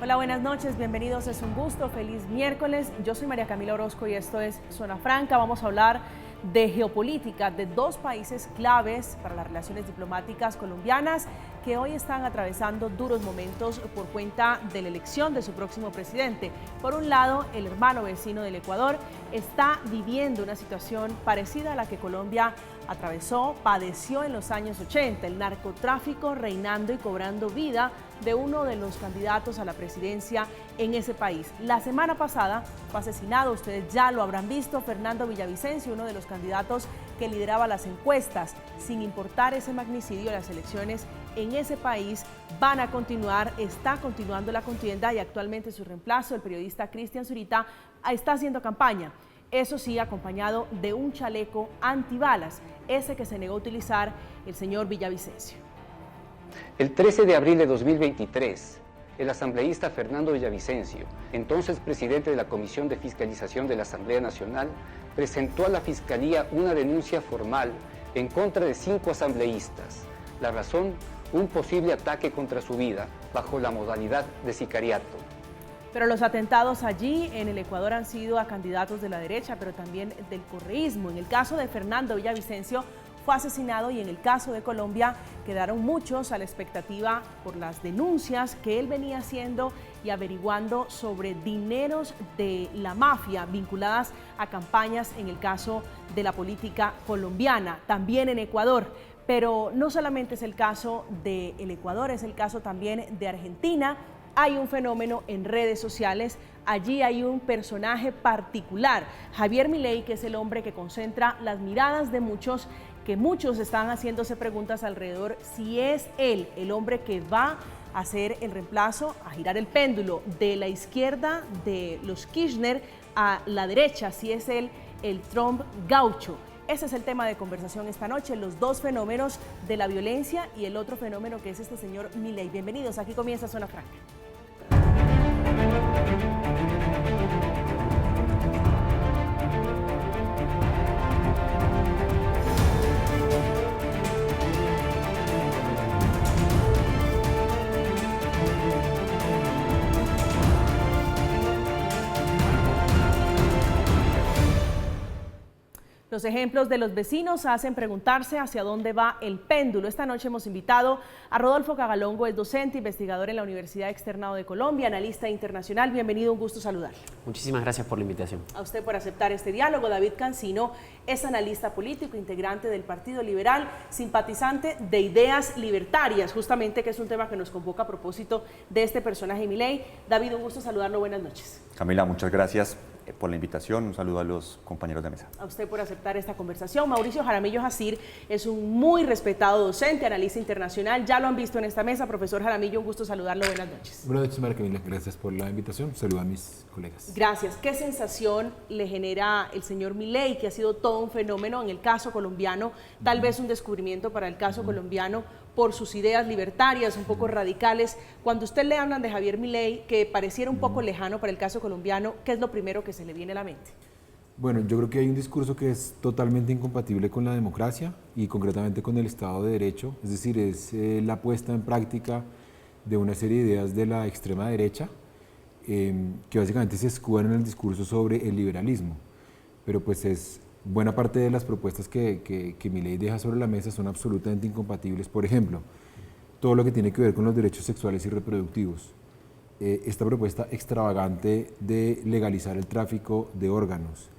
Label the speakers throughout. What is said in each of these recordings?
Speaker 1: Hola, buenas noches, bienvenidos, es un gusto, feliz miércoles. Yo soy María Camila Orozco y esto es Zona Franca. Vamos a hablar de geopolítica de dos países claves para las relaciones diplomáticas colombianas que hoy están atravesando duros momentos por cuenta de la elección de su próximo presidente. Por un lado, el hermano vecino del Ecuador está viviendo una situación parecida a la que Colombia padeció en los años 80, el narcotráfico reinando y cobrando vida de uno de los candidatos a la presidencia en ese país. La semana pasada fue asesinado, ustedes ya lo habrán visto, Fernando Villavicencio, uno de los candidatos que lideraba las encuestas. Sin importar ese magnicidio, las elecciones en ese país van a continuar, está continuando la contienda y actualmente su reemplazo, el periodista Cristian Zurita, está haciendo campaña. Eso sí, acompañado de un chaleco antibalas, ese que se negó a utilizar el señor Villavicencio.
Speaker 2: El 13 de abril de 2023, el asambleísta Fernando Villavicencio, entonces presidente de la Comisión de Fiscalización de la Asamblea Nacional, presentó a la Fiscalía una denuncia formal en contra de 5 asambleístas. La razón, un posible ataque contra su vida, bajo la modalidad de sicariato.
Speaker 1: Pero los atentados allí en el Ecuador han sido a candidatos de la derecha, pero también del correísmo. En el caso de Fernando Villavicencio fue asesinado y en el caso de Colombia quedaron muchos a la expectativa por las denuncias que él venía haciendo y averiguando sobre dineros de la mafia vinculadas a campañas en el caso de la política colombiana, también en Ecuador. Pero no solamente es el caso del Ecuador, es el caso también de Argentina. Hay un fenómeno en redes sociales, allí hay un personaje particular, Javier Milei, que es el hombre que concentra las miradas de muchos, que muchos están haciéndose preguntas alrededor si es él el hombre que va a hacer el reemplazo, a girar el péndulo de la izquierda de los Kirchner a la derecha, si es él el Trump gaucho. Ese es el tema de conversación esta noche, los dos fenómenos de la violencia y el otro fenómeno que es este señor Milei. Bienvenidos, aquí comienza Zona Franca. Los ejemplos de los vecinos hacen preguntarse hacia dónde va el péndulo. Esta noche hemos invitado a Rodolfo Cagalongo, es docente, investigador en la Universidad Externado de Colombia, analista internacional. Bienvenido, un gusto saludarle.
Speaker 3: Muchísimas gracias por la invitación.
Speaker 1: A usted por aceptar este diálogo. David Cancino es analista político, integrante del Partido Liberal, simpatizante de ideas libertarias, justamente que es un tema que nos convoca a propósito de este personaje Milei. David, un gusto saludarlo, buenas noches.
Speaker 4: Camila, muchas gracias por la invitación, un saludo a los compañeros de mesa.
Speaker 1: A usted por aceptar esta conversación. Mauricio Jaramillo Jacir es un muy respetado docente, analista internacional, ya lo han visto en esta mesa. Profesor Jaramillo, un gusto saludarlo, buenas noches.
Speaker 5: Buenas noches, María Camila, gracias por la invitación, saludo a mis colegas.
Speaker 1: Gracias. ¿Qué sensación le genera el señor Milei, que ha sido todo un fenómeno en el caso colombiano, tal vez un descubrimiento para el caso colombiano, por sus ideas libertarias, un poco radicales? Cuando usted le hablan de Javier Milei, que pareciera un poco lejano para el caso colombiano, ¿qué es lo primero que se le viene a la mente?
Speaker 5: Bueno, yo creo que hay un discurso que es totalmente incompatible con la democracia y concretamente con el Estado de Derecho, es decir, es la puesta en práctica de una serie de ideas de la extrema derecha que básicamente se escudan en el discurso sobre el liberalismo, pero pues es buena parte de las propuestas que Milei deja sobre la mesa son absolutamente incompatibles. Por ejemplo, todo lo que tiene que ver con los derechos sexuales y reproductivos. Esta propuesta extravagante de legalizar el tráfico de órganos.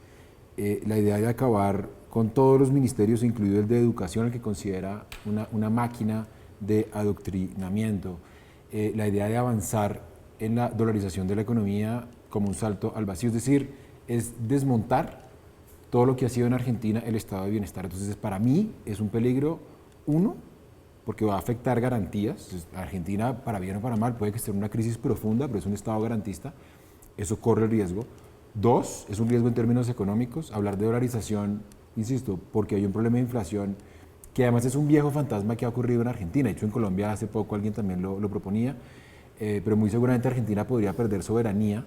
Speaker 5: La idea de acabar con todos los ministerios, incluido el de educación, el que considera una máquina de adoctrinamiento. La idea de avanzar en la dolarización de la economía como un salto al vacío, es decir, es desmontar todo lo que ha sido en Argentina el estado de bienestar. Entonces, para mí es un peligro, uno, porque va a afectar garantías. Argentina, para bien o para mal, puede que esté en una crisis profunda, pero es un estado garantista, eso corre el riesgo. Dos, es un riesgo en términos económicos, hablar de dolarización, insisto, porque hay un problema de inflación que además es un viejo fantasma que ha ocurrido en Argentina. De hecho, en Colombia hace poco alguien también lo proponía, pero muy seguramente Argentina podría perder soberanía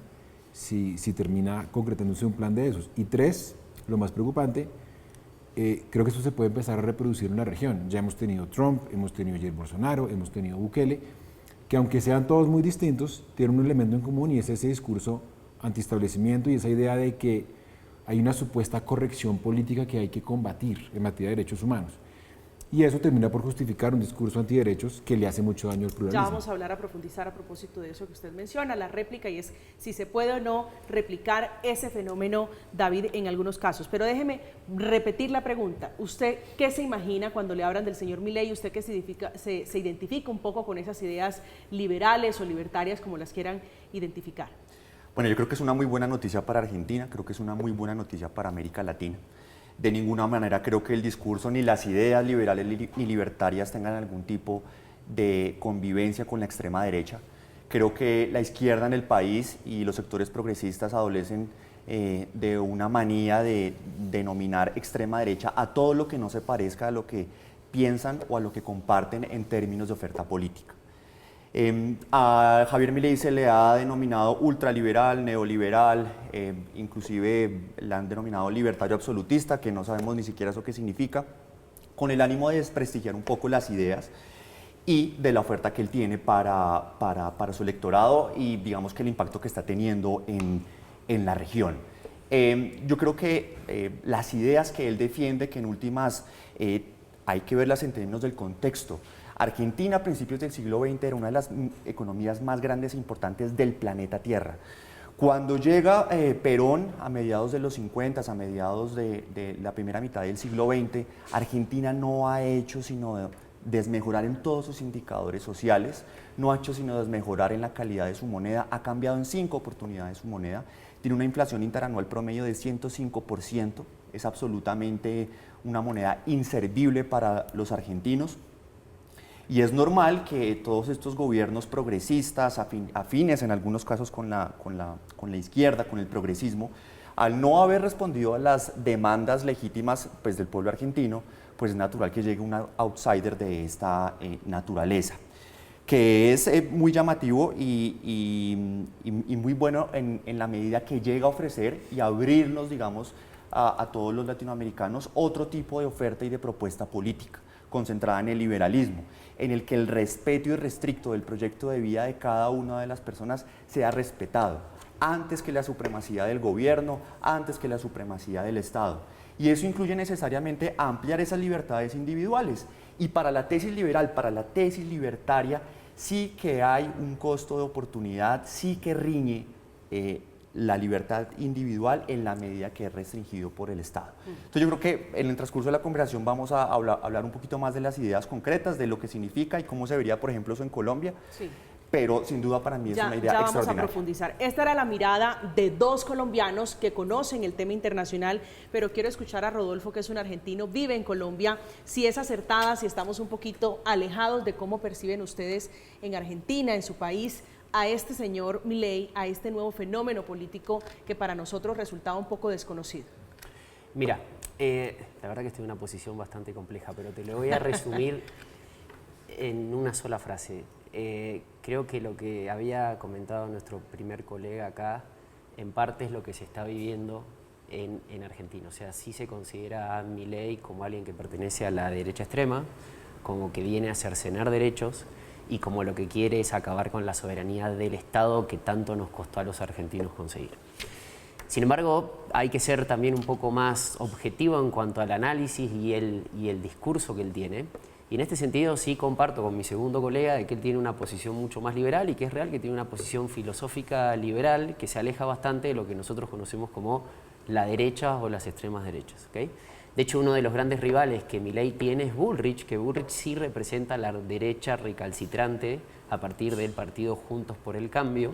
Speaker 5: si termina concretándose un plan de esos. Y tres, lo más preocupante, creo que esto se puede empezar a reproducir en la región. Ya hemos tenido Trump, hemos tenido Jair Bolsonaro, hemos tenido Bukele, que aunque sean todos muy distintos, tienen un elemento en común y es ese discurso antiestablecimiento y esa idea de que hay una supuesta corrección política que hay que combatir en materia de derechos humanos. Y eso termina por justificar un discurso antiderechos que le hace mucho daño al pluralismo.
Speaker 1: Ya vamos a hablar, a profundizar a propósito de eso que usted menciona, la réplica, y es si se puede o no replicar ese fenómeno, David, en algunos casos. Pero déjeme repetir la pregunta. ¿Usted qué se imagina cuando le hablan del señor Milei? ¿Usted que se identifica un poco con esas ideas liberales o libertarias, como las quieran identificar?
Speaker 4: Bueno, yo creo que es una muy buena noticia para Argentina, creo que es una muy buena noticia para América Latina. De ninguna manera creo que el discurso ni las ideas liberales ni libertarias tengan algún tipo de convivencia con la extrema derecha. Creo que la izquierda en el país y los sectores progresistas adolecen de una manía de denominar extrema derecha a todo lo que no se parezca a lo que piensan o a lo que comparten en términos de oferta política. A Javier Milei se le ha denominado ultraliberal, neoliberal, inclusive le han denominado libertario absolutista, que no sabemos ni siquiera eso qué significa, con el ánimo de desprestigiar un poco las ideas y de la oferta que él tiene para su electorado y digamos que el impacto que está teniendo en la región. Yo creo que las ideas que él defiende, que en últimas hay que verlas en términos del contexto. Argentina a principios del siglo XX era una de las economías más grandes e importantes del planeta Tierra. Cuando llega Perón a mediados de los 50, a mediados de la primera mitad del siglo XX, Argentina no ha hecho sino desmejorar en todos sus indicadores sociales, no ha hecho sino desmejorar en la calidad de su moneda, ha cambiado en 5 oportunidades su moneda, tiene una inflación interanual promedio de 105%, es absolutamente una moneda inservible para los argentinos. Y es normal que todos estos gobiernos progresistas, afines en algunos casos con la izquierda, con el progresismo, al no haber respondido a las demandas legítimas pues, del pueblo argentino, pues es natural que llegue un outsider de esta naturaleza, que es muy llamativo y muy bueno en la medida que llega a ofrecer y abrirnos, digamos, a todos los latinoamericanos otro tipo de oferta y de propuesta política, concentrada en el liberalismo, en el que el respeto irrestricto del proyecto de vida de cada una de las personas sea respetado, antes que la supremacía del gobierno, antes que la supremacía del Estado. Y eso incluye necesariamente ampliar esas libertades individuales. Y para la tesis liberal, para la tesis libertaria, sí que hay un costo de oportunidad, sí que riñe la libertad individual en la medida que es restringido por el Estado. Entonces yo creo que en el transcurso de la conversación vamos a hablar un poquito más de las ideas concretas, de lo que significa y cómo se vería, por ejemplo, eso en Colombia. Sí. Pero sin duda para mí es una idea extraordinaria.
Speaker 1: Vamos a profundizar. Esta era la mirada de dos colombianos que conocen el tema internacional, pero quiero escuchar a Rodolfo, que es un argentino, vive en Colombia, si es acertada, si estamos un poquito alejados de cómo perciben ustedes en Argentina, en su país, a este señor Milei, a este nuevo fenómeno político que para nosotros resultaba un poco desconocido.
Speaker 3: Mira, la verdad que estoy en una posición bastante compleja, pero te lo voy a resumir en una sola frase. Creo que lo que había comentado nuestro primer colega acá, en parte es lo que se está viviendo en Argentina. O sea, sí se considera a Milei como alguien que pertenece a la derecha extrema, como que viene a cercenar derechos, y como lo que quiere es acabar con la soberanía del Estado que tanto nos costó a los argentinos conseguir. Sin embargo, hay que ser también un poco más objetivo en cuanto al análisis y el discurso que él tiene. Y en este sentido sí comparto con mi segundo colega de que él tiene una posición mucho más liberal y que es real que tiene una posición filosófica liberal que se aleja bastante de lo que nosotros conocemos como la derecha o las extremas derechas, ¿okay? De hecho, uno de los grandes rivales que Milei tiene es Bullrich, que Bullrich sí representa la derecha recalcitrante a partir del partido Juntos por el Cambio,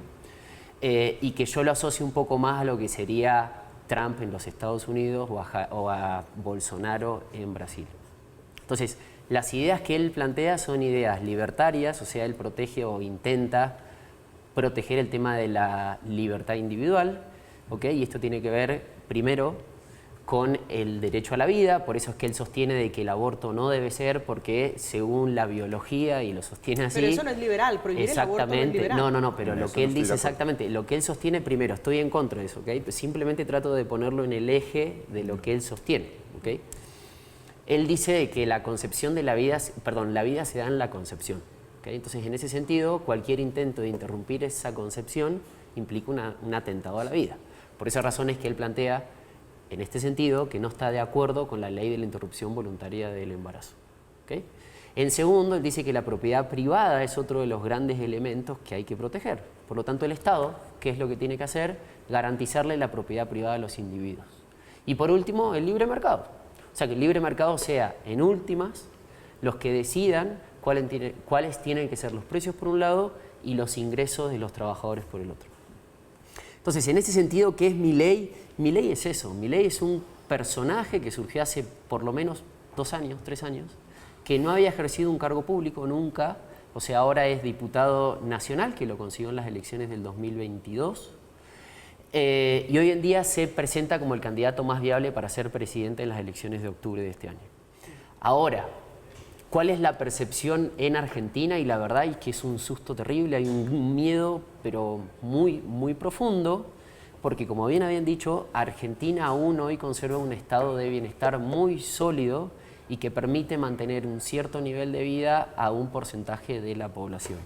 Speaker 3: y que yo lo asocio un poco más a lo que sería Trump en los Estados Unidos o a Bolsonaro en Brasil. Entonces, las ideas que él plantea son ideas libertarias, o sea, él protege o intenta proteger el tema de la libertad individual, ¿okay? Y esto tiene que ver, primero, con el derecho a la vida, por eso es que él sostiene de que el aborto no debe ser, porque según la biología, y lo sostiene así...
Speaker 1: Pero eso no es liberal, prohibir el aborto no es liberal.
Speaker 3: No, pero lo que él dice exactamente, lo que él sostiene, primero, estoy en contra de eso, ¿okay? Simplemente trato de ponerlo en el eje de lo que él sostiene, ¿okay? Él dice que la concepción de la vida, la vida se da en la concepción, ¿ok? ¿Okay? Entonces, en ese sentido, cualquier intento de interrumpir esa concepción implica un atentado a la vida. Por esa razón es que él plantea, en este sentido, que no está de acuerdo con la ley de la interrupción voluntaria del embarazo. ¿Okay? En segundo, él dice que la propiedad privada es otro de los grandes elementos que hay que proteger. Por lo tanto, el Estado, ¿qué es lo que tiene que hacer? Garantizarle la propiedad privada a los individuos. Y por último, el libre mercado. O sea, que el libre mercado sea, en últimas, los que decidan cuáles tienen que ser los precios por un lado y los ingresos de los trabajadores por el otro. Entonces, en ese sentido, ¿qué es Milei? Milei es eso. Milei es un personaje que surgió hace por lo menos 2 años, 3 años, que no había ejercido un cargo público nunca, o sea, ahora es diputado nacional, que lo consiguió en las elecciones del 2022, y hoy en día se presenta como el candidato más viable para ser presidente en las elecciones de octubre de este año. Ahora, ¿cuál es la percepción en Argentina? Y la verdad es que es un susto terrible, hay un miedo, pero muy, muy profundo, porque como bien habían dicho, Argentina aún hoy conserva un estado de bienestar muy sólido y que permite mantener un cierto nivel de vida a un porcentaje de la población.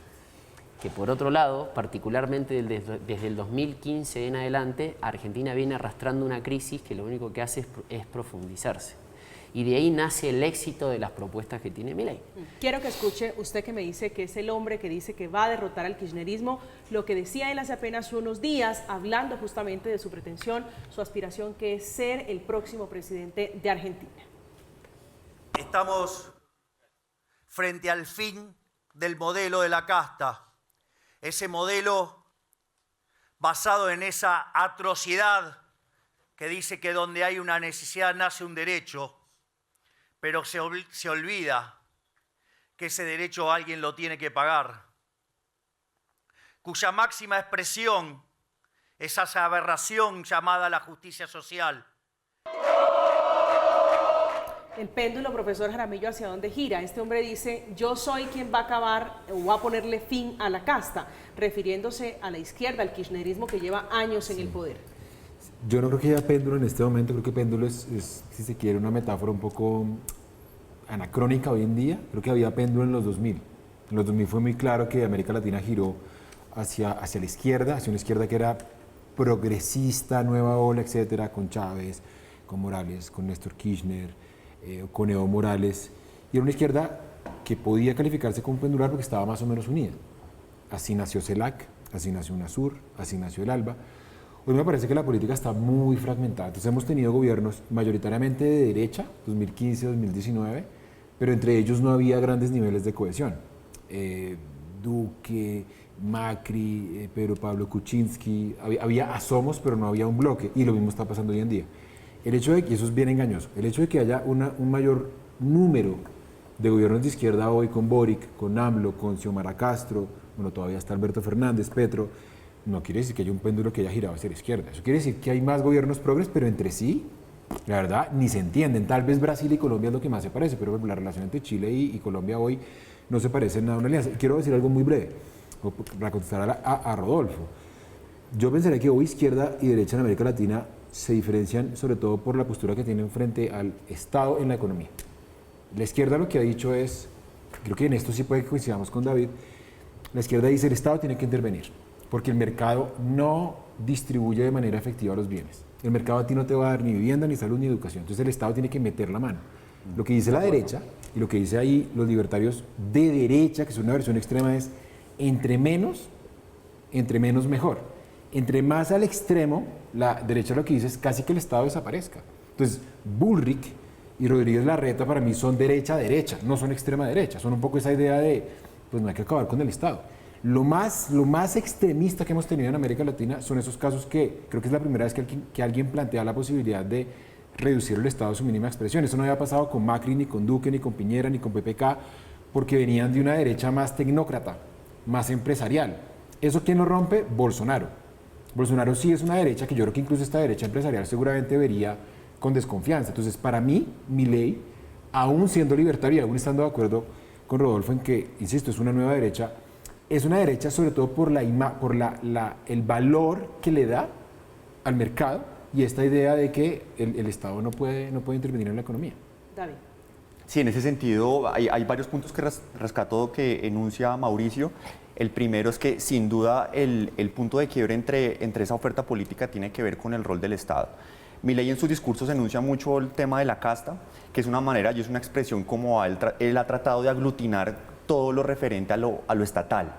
Speaker 3: Que por otro lado, particularmente desde el 2015 en adelante, Argentina viene arrastrando una crisis que lo único que hace es profundizarse. Y de ahí nace el éxito de las propuestas que tiene Milei.
Speaker 1: Quiero que escuche usted que me dice que es el hombre que dice que va a derrotar al kirchnerismo, lo que decía él hace apenas unos días, hablando justamente de su pretensión, su aspiración, que es ser el próximo presidente de Argentina.
Speaker 6: Estamos frente al fin del modelo de la casta, ese modelo basado en esa atrocidad que dice que donde hay una necesidad nace un derecho, pero se olvida que ese derecho alguien lo tiene que pagar, cuya máxima expresión es esa aberración llamada la justicia social.
Speaker 1: El péndulo, profesor Jaramillo, ¿hacia dónde gira? Este hombre dice, yo soy quien va a acabar o va a ponerle fin a la casta, refiriéndose a la izquierda, al kirchnerismo que lleva años en el poder.
Speaker 5: Yo no creo que haya péndulo en este momento, creo que péndulo es, si se quiere, una metáfora un poco anacrónica hoy en día. Creo que había péndulo en los 2000. En los 2000 fue muy claro que América Latina giró hacia la izquierda, hacia una izquierda que era progresista, nueva ola, etcétera, con Chávez, con Morales, con Néstor Kirchner, con Evo Morales, y era una izquierda que podía calificarse como pendular porque estaba más o menos unida. Así nació CELAC, así nació UNASUR, así nació el ALBA. Hoy me parece que la política está muy fragmentada. Entonces hemos tenido gobiernos mayoritariamente de derecha, 2015, 2019, pero entre ellos no había grandes niveles de cohesión. Duque, Macri, Pedro Pablo Kuczynski, había asomos, pero no había un bloque, y lo mismo está pasando hoy en día. El hecho de que, eso es bien engañoso, el hecho de que haya un mayor número de gobiernos de izquierda hoy con Boric, con AMLO, con Xiomara Castro, bueno, todavía está Alberto Fernández, Petro, no quiere decir que haya un péndulo que haya girado hacia la izquierda. Eso quiere decir que hay más gobiernos progres, pero entre sí, la verdad, ni se entienden. Tal vez Brasil y Colombia es lo que más se parece, pero la relación entre Chile y Colombia hoy no se parece en nada a una alianza. Quiero decir algo muy breve, para contestar a Rodolfo. Yo pensaría que hoy izquierda y derecha en América Latina se diferencian sobre todo por la postura que tienen frente al Estado en la economía. La izquierda lo que ha dicho es, creo que en esto sí puede que coincidamos con David, la izquierda dice el Estado tiene que intervenir, porque el mercado no distribuye de manera efectiva los bienes. El mercado a ti no te va a dar ni vivienda, ni salud, ni educación, entonces el Estado tiene que meter la mano. Lo que dice la derecha, y lo que dice ahí los libertarios de derecha, que es una versión extrema, es entre menos mejor. Entre más al extremo, la derecha lo que dice es casi que el Estado desaparezca. Entonces, Bullrich y Rodríguez Larreta para mí son derecha-derecha, no son extrema-derecha, son un poco esa idea de, pues no hay que acabar con el Estado. Lo más extremista que hemos tenido en América Latina son esos casos que creo que es la primera vez que alguien plantea la posibilidad de reducir el Estado a su mínima expresión. Eso no había pasado con Macri, ni con Duque, ni con Piñera, ni con PPK, porque venían de una derecha más tecnócrata, más empresarial. ¿Eso quién lo rompe? Bolsonaro. Bolsonaro sí es una derecha que yo creo que incluso esta derecha empresarial seguramente vería con desconfianza. Entonces, para mí, Milei, aún siendo libertario y aún estando de acuerdo con Rodolfo en que, insisto, es una nueva derecha, es una derecha sobre todo por el valor que le da al mercado y esta idea de que el Estado no puede intervenir en la economía.
Speaker 1: David.
Speaker 4: Sí, en ese sentido hay varios puntos que rescató que enuncia Mauricio. El primero es que sin duda el punto de quiebre entre esa oferta política tiene que ver con el rol del Estado. Milei en sus discursos enuncia mucho el tema de la casta, que es una manera y es una expresión como él ha tratado de aglutinar todo lo referente a lo estatal.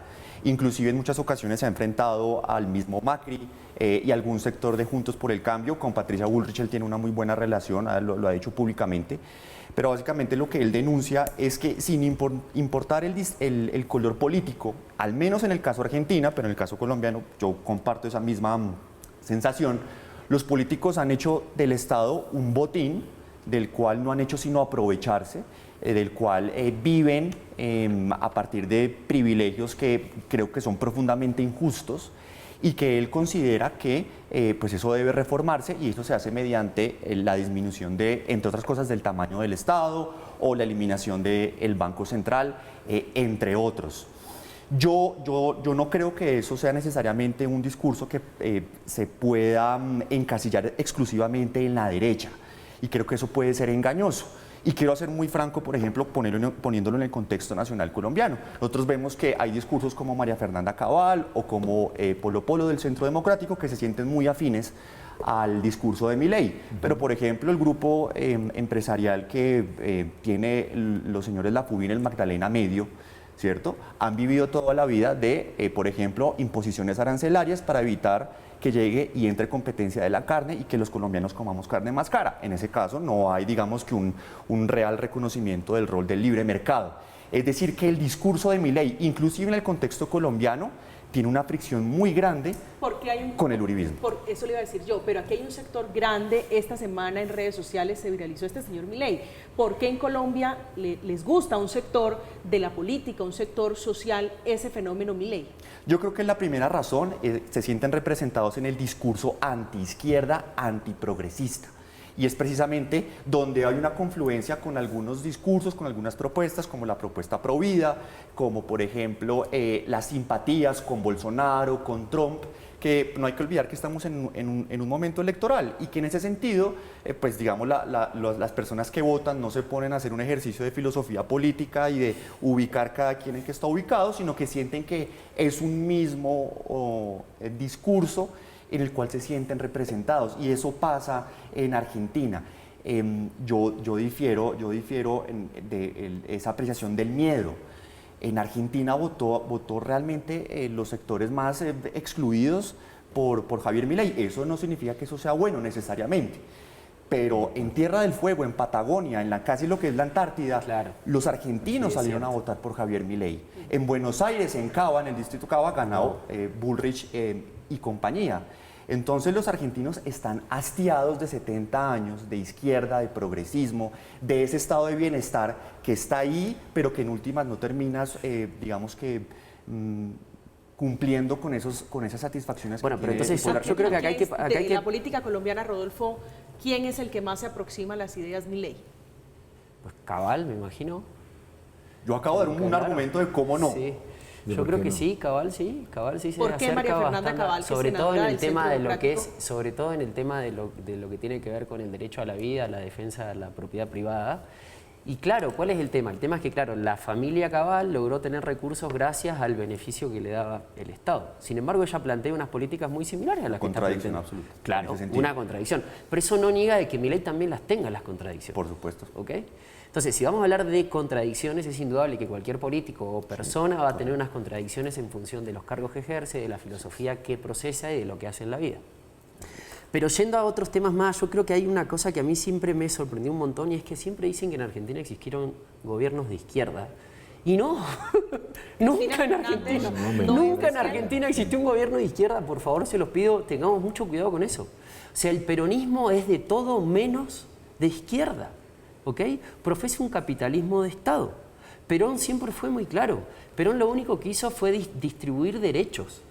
Speaker 4: Inclusive en muchas ocasiones se ha enfrentado al mismo Macri y algún sector de Juntos por el Cambio. Con Patricia Bullrich él tiene una muy buena relación, lo ha dicho públicamente. Pero básicamente lo que él denuncia es que sin importar el color político, al menos en el caso Argentina, pero en el caso colombiano yo comparto esa misma sensación, los políticos han hecho del Estado un botín del cual no han hecho sino aprovecharse, del cual viven a partir de privilegios que creo que son profundamente injustos y que él considera que pues eso debe reformarse y eso se hace mediante la disminución de, entre otras cosas, del tamaño del Estado o la eliminación del Banco Central, entre otros. Yo no creo que eso sea necesariamente un discurso que se pueda encasillar exclusivamente en la derecha y creo que eso puede ser engañoso. Y quiero ser muy franco, por ejemplo, poniéndolo en el contexto nacional colombiano. Nosotros vemos que hay discursos como María Fernanda Cabal o como Polo Polo del Centro Democrático que se sienten muy afines al discurso de Milei. Pero, por ejemplo, el grupo empresarial que tiene los señores Lafubín y el Magdalena Medio, ¿cierto? Han vivido toda la vida de, por ejemplo, imposiciones arancelarias para evitar que llegue y entre competencia de la carne y que los colombianos comamos carne más cara. En ese caso no hay, digamos, que un real reconocimiento del rol del libre mercado. Es decir, que el discurso de Milei, inclusive en el contexto colombiano, tiene una fricción muy grande con el uribismo.
Speaker 1: Eso le iba a decir yo, pero aquí hay un sector grande. Esta semana en redes sociales se viralizó este señor Milei. ¿Por qué en Colombia les gusta a un sector de la política, un sector social, ese fenómeno Milei?
Speaker 4: Yo creo que la primera razón se sienten representados en el discurso antiizquierda, antiprogresista. Y es precisamente donde hay una confluencia con algunos discursos, con algunas propuestas, como la propuesta Provida, como por ejemplo las simpatías con Bolsonaro, con Trump, que no hay que olvidar que estamos en un momento electoral y que en ese sentido, pues digamos, las personas que votan no se ponen a hacer un ejercicio de filosofía política y de ubicar cada quien en que está ubicado, sino que sienten que es un mismo discurso en el cual se sienten representados, y eso pasa en Argentina. Yo difiero de esa apreciación del miedo. En Argentina votó realmente los sectores más excluidos por Javier Milei. Eso no significa que eso sea bueno necesariamente. Pero en Tierra del Fuego, en Patagonia, en casi lo que es la Antártida, claro, los argentinos salieron a votar por Javier Milei. En Buenos Aires, en Cava, en el distrito Cava, ganó Bullrich y compañía. Entonces los argentinos están hastiados de 70 años de izquierda, de progresismo, de ese estado de bienestar que está ahí, pero que en últimas no terminas, digamos que, cumpliendo con esas satisfacciones.
Speaker 3: Bueno, pero entonces yo creo que acá hay que...
Speaker 1: En la política colombiana, Rodolfo, ¿quién es el que más se aproxima a las ideas Milei?
Speaker 3: Pues Cabal, me imagino.
Speaker 4: Yo acabo de dar un argumento de cómo no.
Speaker 3: Sí. Yo creo que sí, Cabal sí se acerca.
Speaker 1: ¿Por qué María Fernanda Cabal,
Speaker 3: sobre todo en el tema de lo que es, sobre todo en el tema de lo que tiene que ver con el derecho a la vida, la defensa de la propiedad privada? Y claro, ¿cuál es el tema? El tema es que, claro, la familia Cabal logró tener recursos gracias al beneficio que le daba el Estado. Sin embargo, ella plantea unas políticas muy similares a las que está planteando.
Speaker 4: Absoluta.
Speaker 3: Claro, una contradicción. Pero eso no niega de que Milei también las tenga, las contradicciones.
Speaker 4: Por supuesto.
Speaker 3: ¿Ok? Entonces, si vamos a hablar de contradicciones, es indudable que cualquier político o persona va a tener unas contradicciones en función de los cargos que ejerce, de la filosofía que procesa y de lo que hace en la vida. Pero yendo a otros temas más, yo creo que hay una cosa que a mí siempre me sorprendió un montón, y es que siempre dicen que en Argentina existieron gobiernos de izquierda. Y no, nunca en Argentina, nunca en Argentina existió un gobierno de izquierda. Por favor, se los pido, tengamos mucho cuidado con eso. O sea, el peronismo es de todo menos de izquierda. ¿Ok? Profesa un capitalismo de Estado. Perón siempre fue muy claro. Perón lo único que hizo fue distribuir derechos.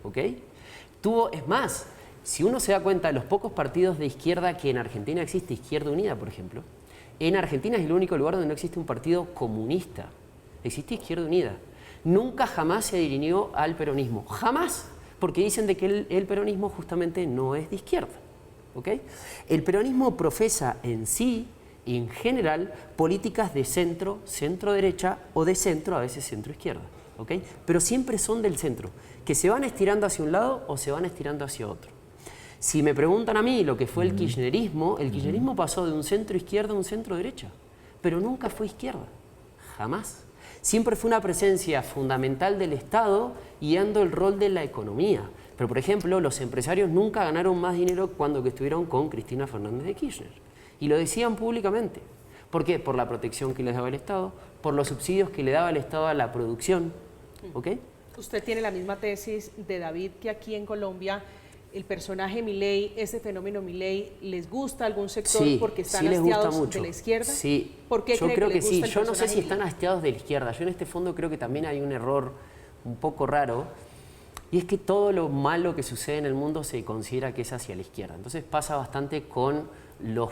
Speaker 3: ¿Ok? Es más, si uno se da cuenta de los pocos partidos de izquierda que en Argentina existe, Izquierda Unida, por ejemplo, en Argentina es el único lugar donde no existe un partido comunista. Existe Izquierda Unida. Nunca jamás se adhirió al peronismo. Jamás. Porque dicen de que el peronismo justamente no es de izquierda. ¿Ok? El peronismo profesa en sí y en general políticas de centro, centro-derecha o de centro, a veces centro-izquierda, ¿ok? Pero siempre son del centro, que se van estirando hacia un lado o se van estirando hacia otro. Si me preguntan a mí lo que fue el kirchnerismo pasó de un centro-izquierda a un centro-derecha, pero nunca fue izquierda, jamás. Siempre fue una presencia fundamental del Estado guiando el rol de la economía. Pero, por ejemplo, los empresarios nunca ganaron más dinero cuando que estuvieron con Cristina Fernández de Kirchner. Y lo decían públicamente. ¿Por qué? Por la protección que les daba el Estado, por los subsidios que le daba el Estado a la producción. ¿Ok?
Speaker 1: Usted tiene la misma tesis de David que aquí en Colombia. El personaje Milei, ese fenómeno Milei, ¿les gusta a algún sector porque están hastiados de la izquierda?
Speaker 3: Sí,
Speaker 1: ¿Por qué
Speaker 3: yo
Speaker 1: cree
Speaker 3: creo
Speaker 1: que
Speaker 3: que
Speaker 1: les
Speaker 3: sí.
Speaker 1: gusta el
Speaker 3: Yo no sé si
Speaker 1: personaje
Speaker 3: están hastiados de la izquierda. Yo en este fondo creo que también hay un error un poco raro, y es que todo lo malo que sucede en el mundo se considera que es hacia la izquierda. Entonces pasa bastante con los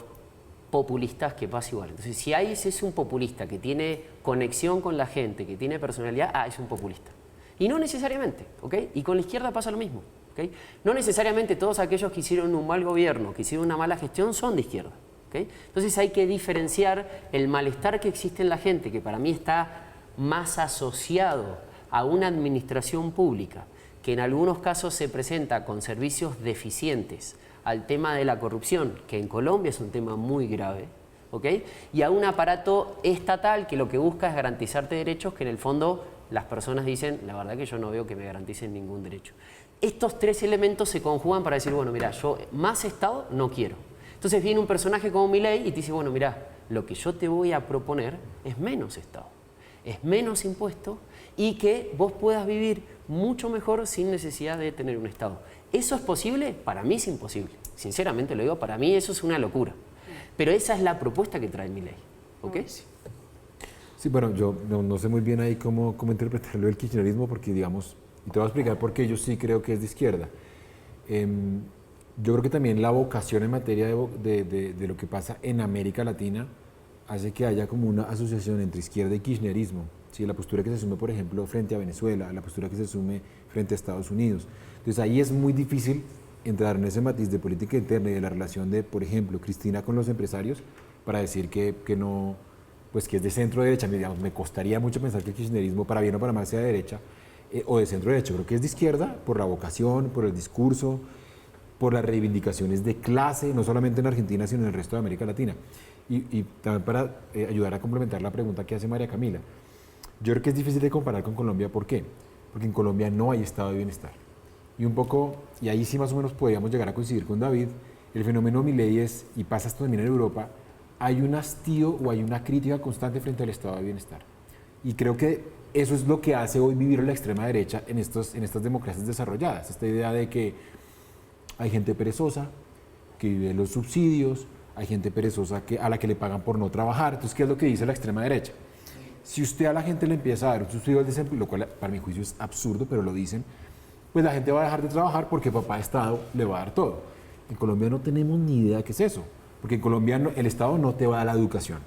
Speaker 3: populistas, que pasa igual. Entonces, si es un populista que tiene conexión con la gente, que tiene personalidad, es un populista. Y no necesariamente, ¿ok? Y con la izquierda pasa lo mismo. ¿Okay? No necesariamente todos aquellos que hicieron un mal gobierno, que hicieron una mala gestión, son de izquierda. ¿Okay? Entonces hay que diferenciar el malestar que existe en la gente, que para mí está más asociado a una administración pública, que en algunos casos se presenta con servicios deficientes, al tema de la corrupción, que en Colombia es un tema muy grave, ¿okay? Y a un aparato estatal que lo que busca es garantizarte derechos que en el fondo las personas dicen, la verdad que yo no veo que me garanticen ningún derecho. Estos tres elementos se conjugan para decir, bueno, mira, yo más Estado no quiero. Entonces viene un personaje como Milei y te dice, bueno, mira, lo que yo te voy a proponer es menos Estado, es menos impuesto y que vos puedas vivir mucho mejor sin necesidad de tener un Estado. ¿Eso es posible? Para mí es imposible. Sinceramente lo digo, para mí eso es una locura. Pero esa es la propuesta que trae Milei. ¿Ok?
Speaker 5: Sí, bueno, yo no sé muy bien ahí cómo interpretarlo del kirchnerismo, porque digamos, y te voy a explicar por qué yo sí creo que es de izquierda. Yo creo que también la vocación en materia de lo que pasa en América Latina hace que haya como una asociación entre izquierda y kirchnerismo. ¿Sí? La postura que se asume, por ejemplo, frente a Venezuela, la postura que se asume frente a Estados Unidos. Entonces ahí es muy difícil entrar en ese matiz de política interna y de la relación de, por ejemplo, Cristina con los empresarios para decir que no, pues que es de centro derecha. Digamos, me costaría mucho pensar que el kirchnerismo, para bien o para mal, sea de derecha o de centro derecha. Creo que es de izquierda por la vocación, por el discurso, por las reivindicaciones de clase, no solamente en Argentina, sino en el resto de América Latina. Y también para ayudar a complementar la pregunta que hace María Camila, yo creo que es difícil de comparar con Colombia. ¿Por qué? Porque en Colombia no hay estado de bienestar. Y un poco, y ahí sí más o menos podríamos llegar a coincidir con David, el fenómeno Milei es, y pasa esto también en Europa, hay un hastío o hay una crítica constante frente al estado de bienestar. Y creo que eso es lo que hace hoy vivir a la extrema derecha en estas democracias desarrolladas. Esta idea de que hay gente perezosa que vive de los subsidios, hay gente perezosa a la que le pagan por no trabajar. Entonces, ¿qué es lo que dice la extrema derecha? Si usted a la gente le empieza a dar un subsidio al desempleo, lo cual para mi juicio es absurdo, pero lo dicen, pues la gente va a dejar de trabajar porque papá Estado le va a dar todo. En Colombia no tenemos ni idea de qué es eso, porque en Colombia el Estado no te va a dar la educación,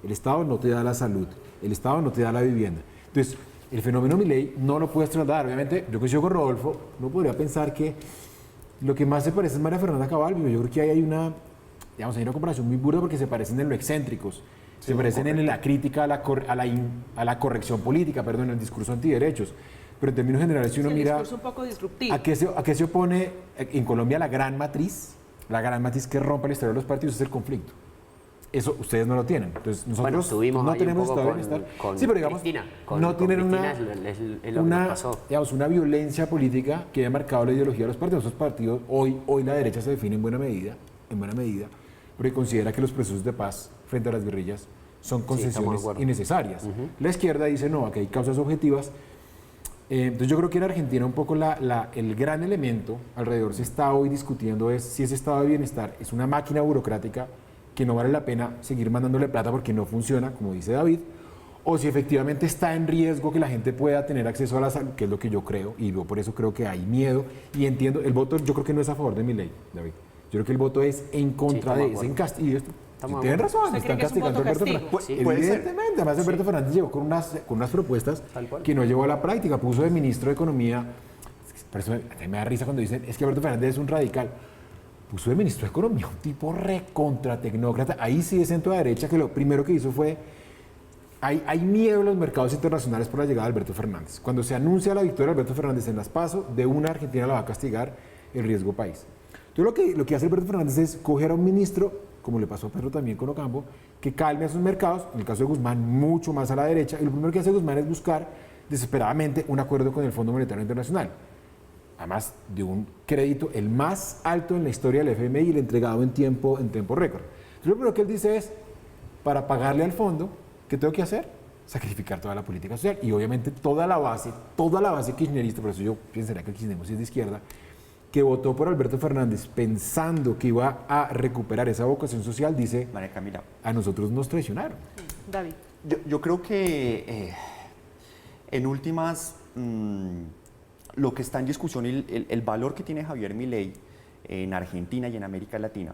Speaker 5: el Estado no te da la salud, el Estado no te da la vivienda. Entonces, el fenómeno Milei no lo puedes trasladar. Obviamente, yo coincido con Rodolfo, no podría pensar que lo que más se parece es María Fernanda Cabal, pero yo creo que hay una comparación muy burda porque se parecen en lo excéntricos, se parecen en la crítica a la corrección política, en el discurso antiderechos. Pero en términos generales, si uno mira
Speaker 1: un poco disruptivo.
Speaker 5: ¿a qué se opone en Colombia la gran matriz que rompe la historia de los partidos? Es el conflicto. Eso ustedes no lo tienen. Entonces nosotros no tenemos estado de bienestar. Sí, pero digamos, no tienen una violencia política que haya marcado la ideología de los partidos. Esos partidos, hoy la derecha se define en buena medida, porque considera que los procesos de paz frente a las guerrillas son concesiones innecesarias. La izquierda dice, no, aquí hay causas objetivas. Entonces yo creo que en Argentina un poco el gran elemento alrededor se está hoy discutiendo es si ese estado de bienestar es una máquina burocrática que no vale la pena seguir mandándole plata porque no funciona, como dice David, o si efectivamente está en riesgo que la gente pueda tener acceso a la salud, que es lo que yo creo, y yo por eso creo que hay miedo, y entiendo, el voto yo creo que no es a favor de Milei, David. Yo creo que el voto es en contra de ese castigo. Tienen razón, están castigando a Alberto Fernández. Evidentemente, además Alberto Fernández llegó con unas propuestas que no llevó a la práctica, puso de ministro de Economía. Por eso me da risa cuando dicen, es que Alberto Fernández es un radical. puso de ministro de Economía un tipo recontra tecnócrata, ahí sí de centro derecha, que lo primero que hizo fue, hay miedo en los mercados internacionales por la llegada de Alberto Fernández. Cuando se anuncia la victoria de Alberto Fernández en las PASO, de una Argentina la va a castigar el riesgo país. Entonces lo que hace Alberto Fernández es coger a un ministro, como le pasó a Pedro también con Ocampo, que calme a sus mercados, en el caso de Guzmán mucho más a la derecha, y lo primero que hace Guzmán es buscar desesperadamente un acuerdo con el Fondo Monetario Internacional. Además de un crédito el más alto en la historia del FMI y el entregado en tiempo récord. Entonces, lo primero que él dice es, para pagarle al fondo, ¿qué tengo que hacer? Sacrificar toda la política social. Y obviamente toda la base kirchnerista, por eso yo pensaría que el kirchnerismo sí es de izquierda, que votó por Alberto Fernández pensando que iba a recuperar esa vocación social, dice,
Speaker 4: María Camila,
Speaker 5: a nosotros nos traicionaron.
Speaker 1: David.
Speaker 4: yo creo que en últimas, lo que está en discusión y el valor que tiene Javier Milei en Argentina y en América Latina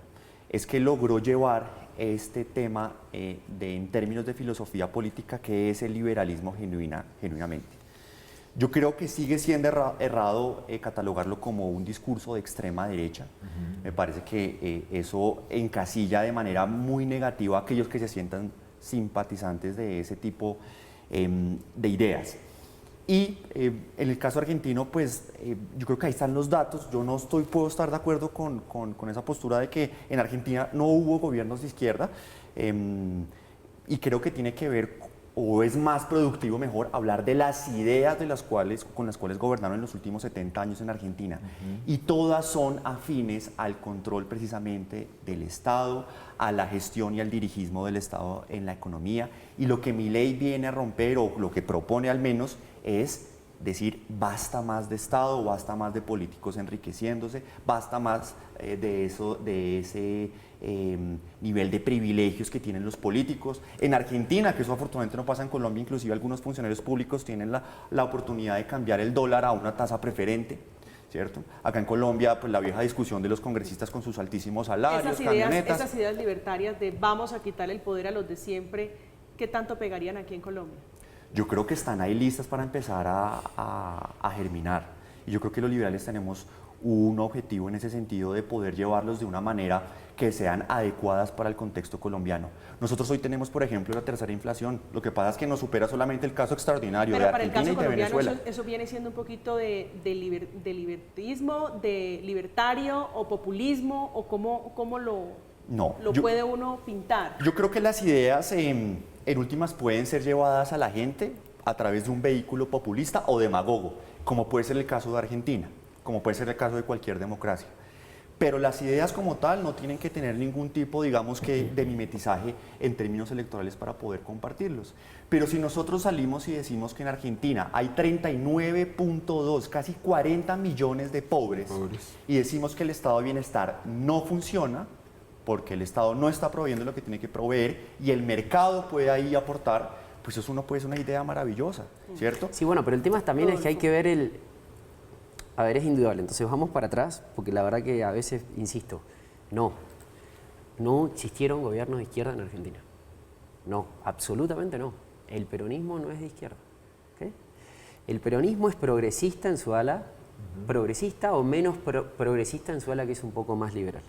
Speaker 4: es que logró llevar este tema en términos de filosofía política, que es el liberalismo genuinamente. Yo creo que sigue siendo errado catalogarlo como un discurso de extrema derecha. Me parece que eso encasilla de manera muy negativa a aquellos que se sientan simpatizantes de ese tipo de ideas. Y en el caso argentino, pues yo creo que ahí están los datos. Yo no puedo estar de acuerdo con esa postura de que en Argentina no hubo gobiernos de izquierda, y creo que tiene que ver, o es más productivo, mejor, hablar de las ideas con las cuales gobernaron en los últimos 70 años en Argentina. Y todas son afines al control precisamente del Estado, a la gestión y al dirigismo del Estado en la economía. Y lo que Milei viene a romper, o lo que propone al menos, es decir, basta más de Estado, basta más de políticos enriqueciéndose, basta más de ese nivel de privilegios que tienen los políticos. En Argentina, que eso afortunadamente no pasa en Colombia, inclusive algunos funcionarios públicos tienen la oportunidad de cambiar el dólar a una tasa preferente, ¿cierto? Acá en Colombia, pues la vieja discusión de los congresistas con sus altísimos salarios, camionetas.
Speaker 1: Esas ideas libertarias de vamos a quitarle el poder a los de siempre, ¿qué tanto pegarían aquí en Colombia?
Speaker 4: Yo creo que están ahí listas para empezar a germinar. Y yo creo que los liberales tenemos un objetivo en ese sentido de poder llevarlos de una manera que sean adecuadas para el contexto colombiano. Nosotros hoy tenemos, por ejemplo, la tercera inflación. Lo que pasa es que nos supera solamente el caso extraordinario de Argentina y de Venezuela.
Speaker 1: Eso viene siendo un poquito de libertismo, de libertario o populismo, o cómo lo puede uno pintar.
Speaker 4: Yo creo que las ideas en últimas pueden ser llevadas a la gente a través de un vehículo populista o demagogo, como puede ser el caso de Argentina, como puede ser el caso de cualquier democracia. Pero las ideas como tal no tienen que tener ningún tipo, digamos que, de mimetizaje en términos electorales para poder compartirlos. Pero si nosotros salimos y decimos que en Argentina hay 39.2, casi 40 millones de pobres, y decimos que el estado de bienestar no funciona, porque el Estado no está proveyendo lo que tiene que proveer y el mercado puede ahí aportar, pues eso no puede ser una idea maravillosa, ¿cierto?
Speaker 3: Sí, bueno, pero el tema también es que hay que ver A ver, es indudable. Entonces vamos para atrás, porque la verdad que a veces, insisto, no existieron gobiernos de izquierda en Argentina. No, absolutamente no. El peronismo no es de izquierda. ¿Okay? El peronismo es progresista en su ala, progresista o menos progresista en su ala, que es un poco más liberal.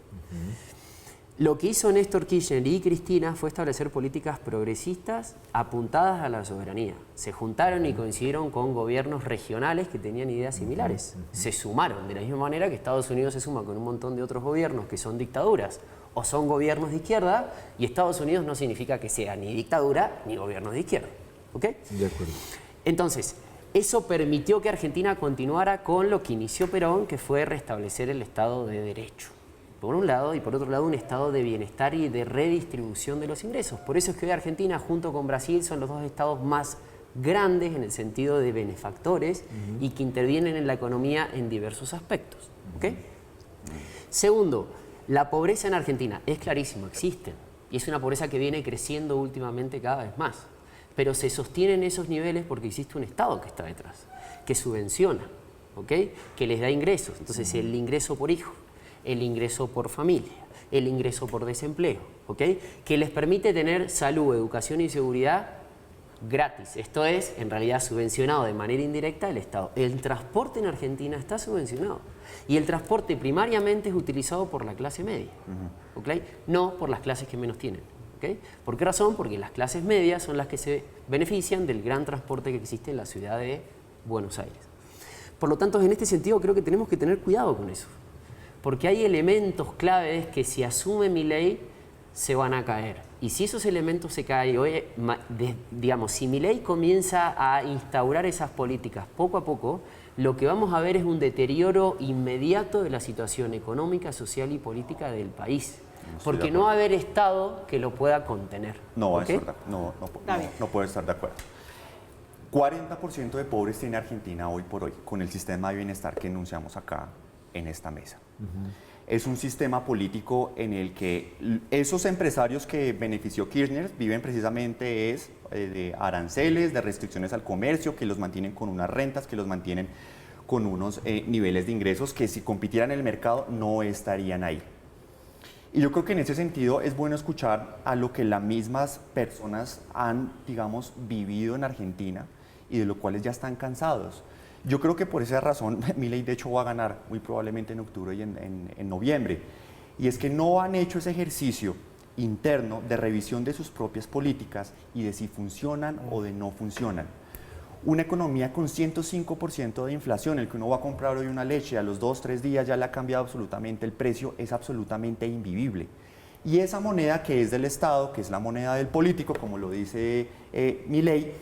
Speaker 3: Lo que hizo Néstor Kirchner y Cristina fue establecer políticas progresistas apuntadas a la soberanía. Se juntaron y coincidieron con gobiernos regionales que tenían ideas similares. Se sumaron, de la misma manera que Estados Unidos se suma con un montón de otros gobiernos que son dictaduras o son gobiernos de izquierda, y Estados Unidos no significa que sea ni dictadura ni gobiernos de izquierda. ¿Ok?
Speaker 5: De acuerdo.
Speaker 3: Entonces, eso permitió que Argentina continuara con lo que inició Perón, que fue restablecer el Estado de Derecho. Por un lado, y por otro lado, un estado de bienestar y de redistribución de los ingresos. Por eso es que hoy Argentina, junto con Brasil, son los dos estados más grandes en el sentido de benefactores y que intervienen en la economía en diversos aspectos. ¿Okay? Segundo, la pobreza en Argentina es clarísimo, existe. Y es una pobreza que viene creciendo últimamente cada vez más. Pero se sostienen esos niveles porque existe un Estado que está detrás, que subvenciona, ¿okay? Que les da ingresos. Entonces, el ingreso por hijo, el ingreso por familia, el ingreso por desempleo, ¿okay? Que les permite tener salud, educación y seguridad gratis. Esto es, en realidad, subvencionado de manera indirecta el Estado. El transporte en Argentina está subvencionado. Y el transporte primariamente es utilizado por la clase media, ¿okay? No por las clases que menos tienen. ¿Okay? ¿Por qué razón? Porque las clases medias son las que se benefician del gran transporte que existe en la ciudad de Buenos Aires. Por lo tanto, en este sentido creo que tenemos que tener cuidado con eso. Porque hay elementos claves que si asume Milei se van a caer. Y si esos elementos se caen, digamos, si Milei comienza a instaurar esas políticas poco a poco, lo que vamos a ver es un deterioro inmediato de la situación económica, social y política del país. Porque no va a haber Estado que lo pueda contener.
Speaker 4: No,
Speaker 3: ¿okay?
Speaker 4: No puedo estar de acuerdo. 40% de pobres tiene Argentina hoy por hoy, con el sistema de bienestar que enunciamos acá en esta mesa. Es un sistema político en el que esos empresarios que benefició Kirchner viven precisamente de aranceles, de restricciones al comercio, que los mantienen con unas rentas, que los mantienen con unos niveles de ingresos que si compitieran en el mercado no estarían ahí. Y yo creo que en ese sentido es bueno escuchar a lo que las mismas personas han, digamos, vivido en Argentina y de lo cuales ya están cansados. Yo creo que por esa razón Milei de hecho va a ganar muy probablemente en octubre y en noviembre. Y es que no han hecho ese ejercicio interno de revisión de sus propias políticas y de si funcionan o de no funcionan. Una economía con 105% de inflación, el que uno va a comprar hoy una leche, a los 2-3 días ya le ha cambiado absolutamente el precio, es absolutamente invivible. Y esa moneda que es del Estado, que es la moneda del político, como lo dice Milei,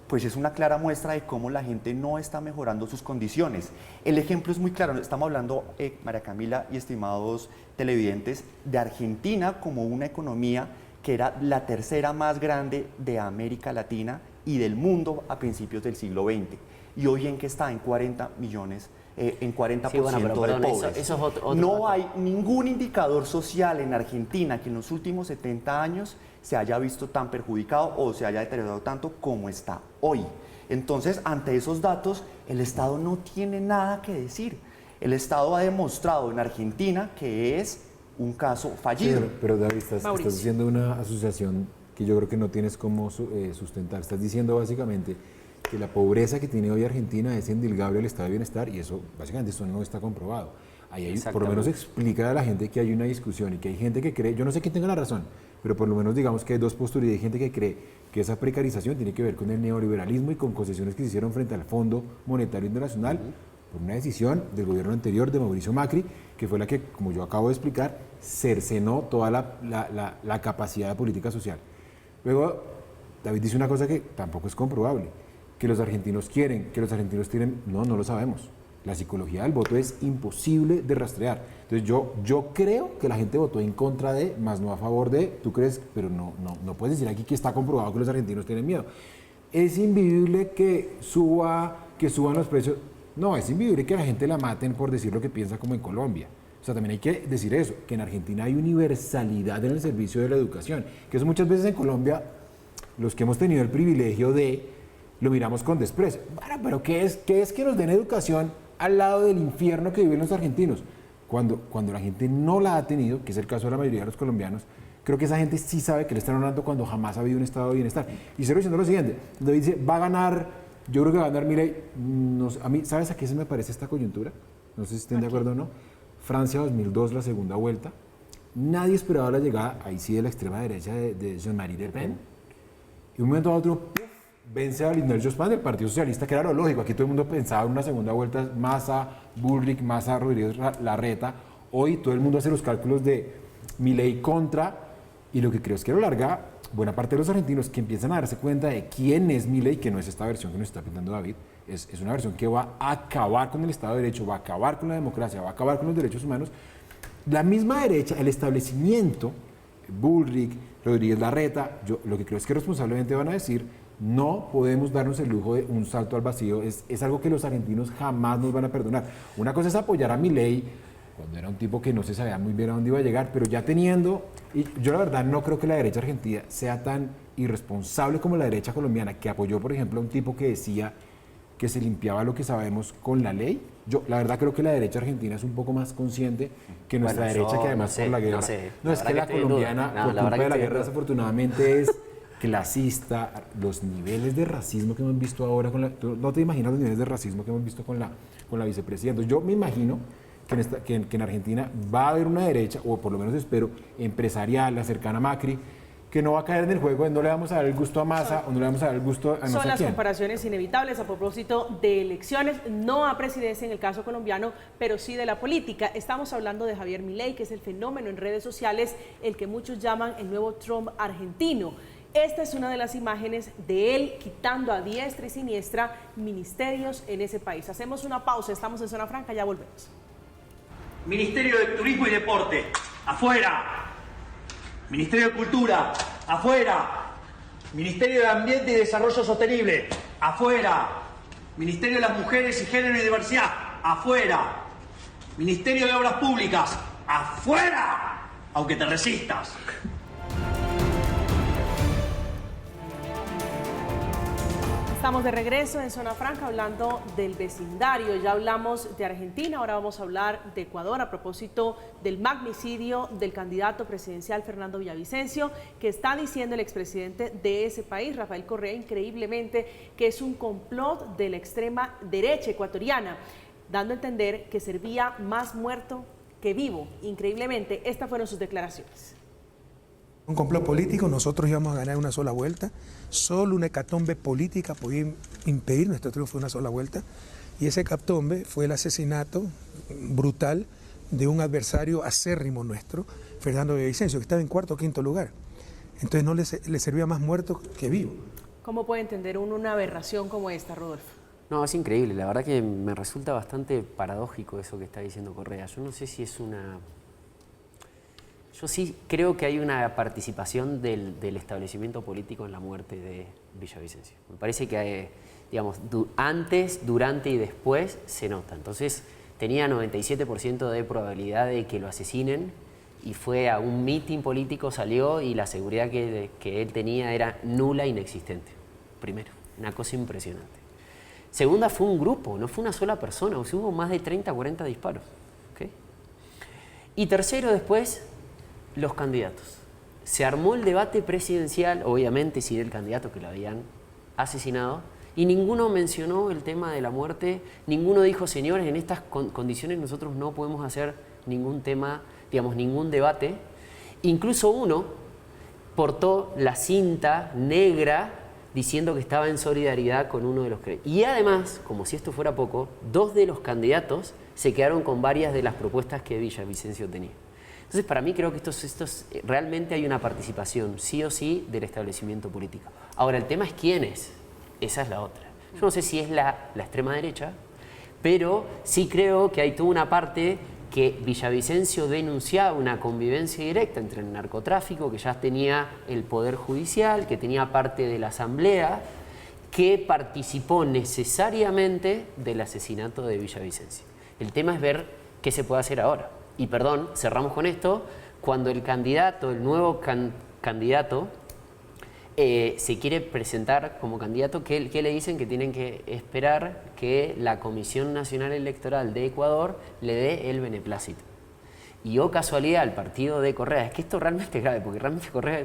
Speaker 4: pues es una clara muestra de cómo la gente no está mejorando sus condiciones. El ejemplo es muy claro, estamos hablando, María Camila y estimados televidentes, de Argentina como una economía que era la tercera más grande de América Latina y del mundo a principios del siglo XX. Y hoy en que está en 40 millones, en 40%
Speaker 3: sí, bueno, pero,
Speaker 4: de pobres.
Speaker 3: Eso es otro
Speaker 4: no
Speaker 3: dato.
Speaker 4: hay ningún indicador social en Argentina que en los últimos 70 años se haya visto tan perjudicado o se haya deteriorado tanto como está hoy. Entonces, ante esos datos, el Estado no tiene nada que decir. El Estado ha demostrado en Argentina que es un caso fallido.
Speaker 5: Sí, pero David, estás haciendo una asociación que yo creo que no tienes cómo sustentar. Estás diciendo básicamente que la pobreza que tiene hoy Argentina es indilgable al estado de bienestar y eso, básicamente, eso no está comprobado. Ahí hay, por lo menos explica a la gente que hay una discusión y que hay gente que cree, yo no sé quién tenga la razón, pero por lo menos digamos que hay dos posturas y hay gente que cree que esa precarización tiene que ver con el neoliberalismo y con concesiones que se hicieron frente al Fondo Monetario Internacional por una decisión del gobierno anterior de Mauricio Macri, que fue la que, como yo acabo de explicar, cercenó toda la capacidad de política social. Luego, David dice una cosa que tampoco es comprobable, que los argentinos quieren, que los argentinos tienen, no lo sabemos. La psicología del voto es imposible de rastrear. Entonces yo creo que la gente votó en contra de, más no a favor de, tú crees, pero no puedes decir aquí que está comprobado que los argentinos tienen miedo. Es invivible que suban los precios, no, es invivible que la gente la maten por decir lo que piensa como en Colombia. O sea, también hay que decir eso, que en Argentina hay universalidad en el servicio de la educación, que eso muchas veces en Colombia, los que hemos tenido el privilegio lo miramos con desprecio. Bueno, pero ¿qué es que nos den educación al lado del infierno que viven los argentinos? Cuando la gente no la ha tenido, que es el caso de la mayoría de los colombianos, creo que esa gente sí sabe que le están hablando cuando jamás ha habido un estado de bienestar. Y cierro diciendo lo siguiente, David dice, va a ganar, yo creo que va a ganar Milei, a mí, ¿sabes a qué se me parece esta coyuntura? No sé si estén de acuerdo o no. Francia 2002, la segunda vuelta, nadie esperaba la llegada, ahí sí, de la extrema derecha de Jean-Marie Le Pen, y de un momento a otro, vence a Lionel Jospin del Partido Socialista, que era lo lógico. Aquí todo el mundo pensaba en una segunda vuelta, Massa, Bullrich, Massa, Rodríguez Larreta. Hoy todo el mundo hace los cálculos de Milei contra, y lo que creo es que a lo larga, buena parte de los argentinos que empiezan a darse cuenta de quién es Milei, que no es esta versión que nos está pintando David, es una versión que va a acabar con el Estado de Derecho, va a acabar con la democracia, va a acabar con los derechos humanos. La misma derecha, el establecimiento, Bullrich, Rodríguez Larreta, yo lo que creo es que responsablemente van a decir, no podemos darnos el lujo de un salto al vacío, es algo que los argentinos jamás nos van a perdonar. Una cosa es apoyar a Milei cuando era un tipo que no se sabía muy bien a dónde iba a llegar, pero ya teniendo, y yo la verdad no creo que la derecha argentina sea tan irresponsable como la derecha colombiana, que apoyó por ejemplo a un tipo que decía que se limpiaba lo que sabemos con la ley. Yo la verdad creo que la derecha argentina es un poco más consciente que nuestra derecha, que además por la guerra, es que la colombiana, por culpa de la guerra, desafortunadamente es clasista, los niveles de racismo que hemos visto ahora, no te imaginas los niveles de racismo que hemos visto con la vicepresidenta. Yo me imagino que en Argentina va a haber una derecha, o por lo menos espero, empresarial, la cercana a Macri, que no va a caer en el juego de no le vamos a dar el gusto a Massa o no le vamos a dar el gusto a no sé
Speaker 1: Son las
Speaker 5: quién.
Speaker 1: comparaciones inevitables a propósito de elecciones, no a presidencia en el caso colombiano, pero sí de la política. Estamos hablando de Javier Milei, que es el fenómeno en redes sociales, el que muchos llaman el nuevo Trump argentino. Esta es una de las imágenes de él quitando a diestra y siniestra ministerios en ese país. Hacemos una pausa, estamos en Zona Franca, ya volvemos.
Speaker 6: Ministerio de Turismo y Deporte, afuera. Ministerio de Cultura, afuera. Ministerio de Ambiente y Desarrollo Sostenible, afuera. Ministerio de las Mujeres y Género y Diversidad, afuera. Ministerio de Obras Públicas, afuera. Aunque te resistas.
Speaker 1: Estamos de regreso en Zona Franca hablando del vecindario. Ya hablamos de Argentina, ahora vamos a hablar de Ecuador a propósito del magnicidio del candidato presidencial Fernando Villavicencio, que está diciendo el expresidente de ese país, Rafael Correa, increíblemente, que es un complot de la extrema derecha ecuatoriana, dando a entender que servía más muerto que vivo. Increíblemente, estas fueron sus declaraciones.
Speaker 7: Un complot político, nosotros íbamos a ganar una sola vuelta, solo una hecatombe política podía impedir nuestro triunfo de una sola vuelta, y ese hecatombe fue el asesinato brutal de un adversario acérrimo nuestro, Fernando Villavicencio, que estaba en cuarto o quinto lugar. Entonces no le servía más muerto que vivo.
Speaker 1: ¿Cómo puede entender uno una aberración como esta, Rodolfo?
Speaker 3: No, es increíble, la verdad que me resulta bastante paradójico eso que está diciendo Correa. Yo no sé si es una... Yo sí creo que hay una participación del establecimiento político en la muerte de Villavicencio. Me parece que, digamos, antes, durante y después se nota. Entonces, tenía 97% de probabilidad de que lo asesinen y fue a un mitin político, salió y la seguridad que él tenía era nula, inexistente. Primero, una cosa impresionante. Segunda, fue un grupo, no fue una sola persona, o sea, hubo más de 30, 40 disparos. ¿Okay? Y tercero, después, los candidatos. Se armó el debate presidencial, obviamente sin el candidato que lo habían asesinado, y ninguno mencionó el tema de la muerte, ninguno dijo, señores, en estas condiciones nosotros no podemos hacer ningún tema, digamos, ningún debate. Incluso uno portó la cinta negra diciendo que estaba en solidaridad con uno de los creyentes. Y además, como si esto fuera poco, 2 de los candidatos se quedaron con varias de las propuestas que Villavicencio tenía. Entonces, para mí creo que estos realmente hay una participación, sí o sí, del establecimiento político. Ahora, el tema es quién es. Esa es la otra. Yo no sé si es la extrema derecha, pero sí creo que hay toda una parte que Villavicencio denunciaba una convivencia directa entre el narcotráfico, que ya tenía el Poder Judicial, que tenía parte de la Asamblea, que participó necesariamente del asesinato de Villavicencio. El tema es ver qué se puede hacer ahora. Y perdón, cerramos con esto, cuando el candidato, el nuevo candidato, se quiere presentar como candidato, ¿qué le dicen? Que tienen que esperar que la Comisión Nacional Electoral de Ecuador le dé el beneplácito. Y oh casualidad, el partido de Correa, es que esto realmente es grave, porque realmente Correa,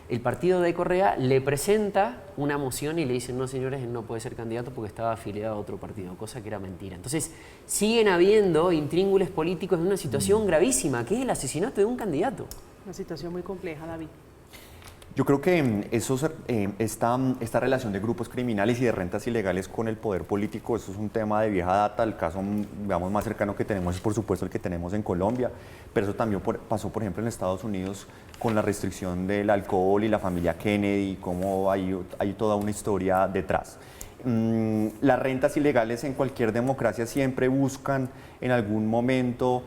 Speaker 3: el partido de Correa le presenta una moción y le dicen, no señores, él no puede ser candidato porque estaba afiliado a otro partido, cosa que era mentira. Entonces, siguen habiendo intríngulis políticos en una situación gravísima, que es el asesinato de un candidato.
Speaker 1: Una situación muy compleja, David.
Speaker 4: Yo creo que esta relación de grupos criminales y de rentas ilegales con el poder político, eso es un tema de vieja data. El caso, digamos, más cercano que tenemos es, por supuesto, el que tenemos en Colombia, pero eso también pasó, por ejemplo, en Estados Unidos con la restricción del alcohol y la familia Kennedy, cómo hay toda una historia detrás. Las rentas ilegales en cualquier democracia siempre buscan en algún momento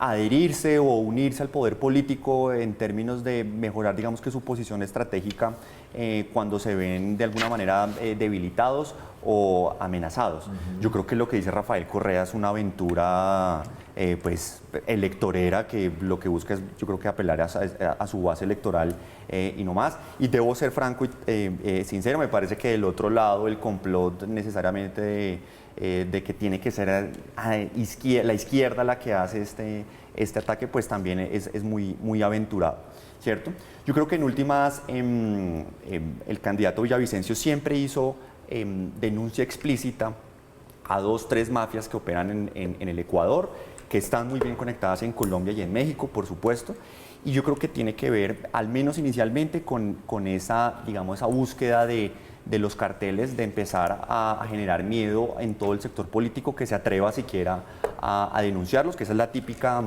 Speaker 4: adherirse o unirse al poder político en términos de mejorar, digamos, que su posición estratégica cuando se ven de alguna manera debilitados o amenazados. Yo creo que lo que dice Rafael Correa es una aventura pues electorera, que lo que busca es, yo creo, que apelar a su base electoral y no más. Y debo ser franco y sincero, me parece que del otro lado el complot necesariamente de que tiene que ser la izquierda la que hace este ataque pues también es muy aventurado, ¿cierto? Yo creo que en últimas el candidato Villavicencio siempre hizo denuncia explícita a 2, 3 mafias que operan en el Ecuador, que están muy bien conectadas en Colombia y en México, por supuesto, y yo creo que tiene que ver, al menos inicialmente, con esa, digamos, esa búsqueda de los carteles, de empezar a generar miedo en todo el sector político que se atreva siquiera a denunciarlos, que esa es la típica